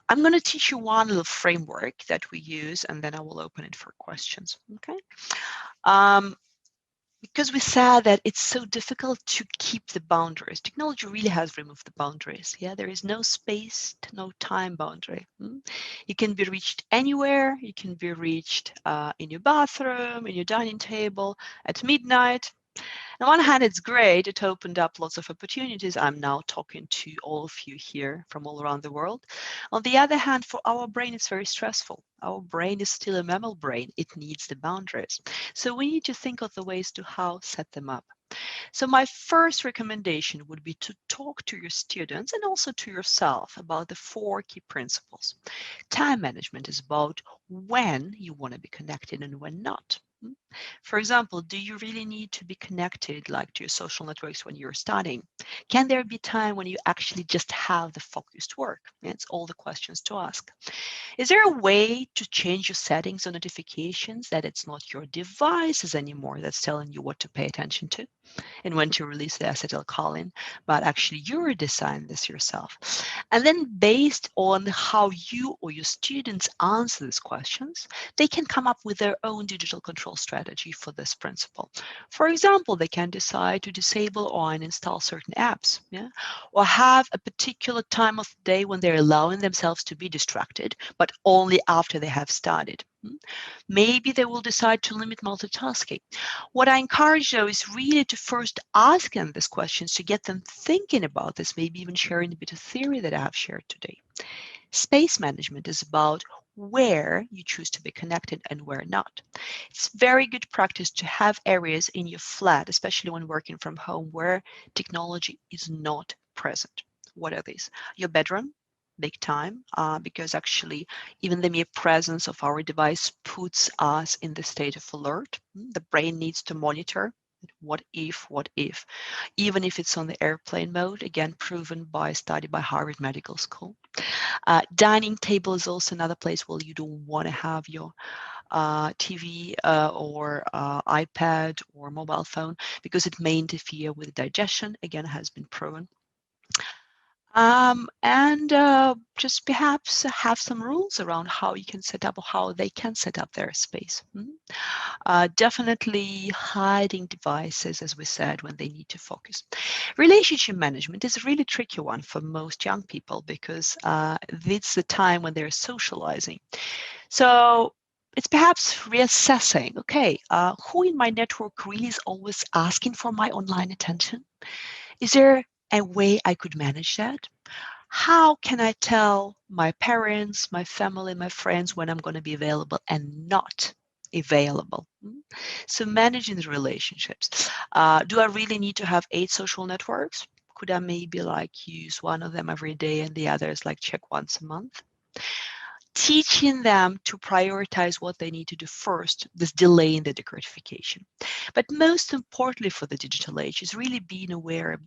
I'm going to teach you one little framework that we use, and then I will open it for questions. Okay. Um, because we said that it's so difficult to keep the boundaries. Technology really has removed the boundaries. Yeah, there is no space, no time boundary. You can be reached anywhere. You can be reached in your bathroom, in your dining table, at midnight. On one hand, it's great. It opened up lots of opportunities. I'm now talking to all of you here from all around the world. On the other hand, for our brain, it's very stressful. Our brain is still a mammal brain. It needs the boundaries. So we need to think of the ways to how set them up. So my first recommendation would be to talk to your students and also to yourself about the four key principles. Time management is about when you want to be connected and when not. For example, do you really need to be connected like to your social networks when you're studying? Can there be time when you actually just have the focused work? It's all the questions to ask. Is there a way to change your settings or notifications that it's not your devices anymore that's telling you what to pay attention to and when to release the acetylcholine, but actually you're designing this yourself? And then based on how you or your students answer these questions, they can come up with their own digital control strategy for this principle. For example, they can decide to disable or uninstall certain apps, yeah? Or have a particular time of the day when they're allowing themselves to be distracted, but only after they have started. Maybe they will decide to limit multitasking. What I encourage though is really to first ask them these questions to get them thinking about this, maybe even sharing a bit of theory that I have shared today. Space management is about where you choose to be connected and where not. It's very good practice to have areas in your flat, especially when working from home, where technology is not present. What are these? Your bedroom, big time, because actually even the mere presence of our device puts us in the state of alert. The brain needs to monitor what if, even if it's on the airplane mode, again, proven by a study by Harvard Medical School. Dining table is also another place where you don't want to have your TV or iPad or mobile phone because it may interfere with digestion, again, has been proven. And just perhaps have some rules around how you can set up or how they can set up their space. Definitely hiding devices, as we said, when they need to focus. Relationship management is a really tricky one for most young people because it's the time when they're socializing. So it's perhaps reassessing, okay, who in my network really is always asking for my online attention? Is there a way I could manage that? How can I tell my parents, my family, my friends when I'm going to be available and not available? So managing the relationships. Do I really need to have 8 social networks? Could I maybe like use one of them every day and the others like check once a month? Teaching them to prioritize what they need to do first, this delaying the gratification. But most importantly for the digital age is really being aware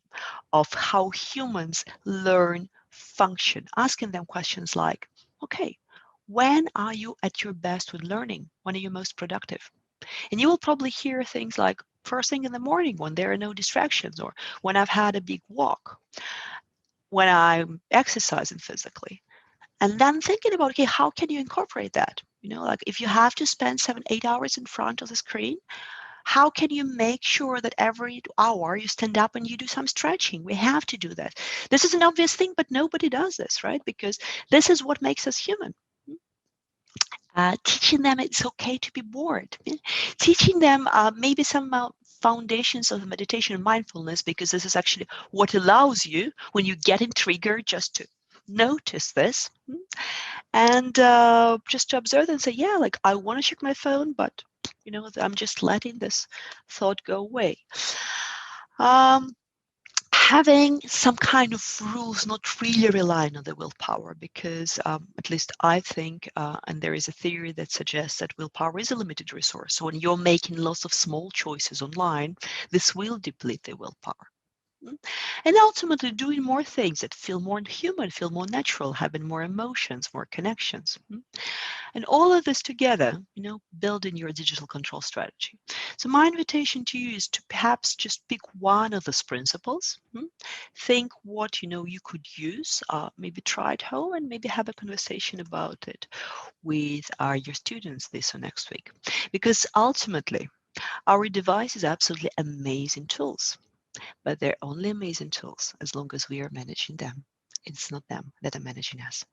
of how humans learn, function, asking them questions like, okay, when are you at your best with learning? When are you most productive? And you will probably hear things like first thing in the morning when there are no distractions, or when I've had a big walk, when I'm exercising physically. And then thinking about, okay, how can you incorporate that? Like if you have to spend 7, 8 hours in front of the screen, how can you make sure that every hour you stand up and you do some stretching? We have to do that. This is an obvious thing, but nobody does this, right? Because this is what makes us human. Teaching them it's okay to be bored. Teaching them maybe some foundations of meditation and mindfulness, because this is actually what allows you, when you get triggered, just to notice this and just to observe and say, yeah, like I want to check my phone, but I'm just letting this thought go away. Um, Having some kind of rules, not really relying on the willpower, because at least I think, and there is a theory that suggests that willpower is a limited resource. So when you're making lots of small choices online, this will deplete the willpower. mm, and ultimately doing more things that feel more human, feel more natural, having more emotions, more connections. And all of this together, building your digital control strategy. So my invitation to you is to perhaps just pick one of those principles. Think what you could use, maybe try at home, and maybe have a conversation about it with your students this or next week. Because ultimately, our device is absolutely amazing tools, but they're only amazing tools as long as we are managing them. It's not them that are managing us.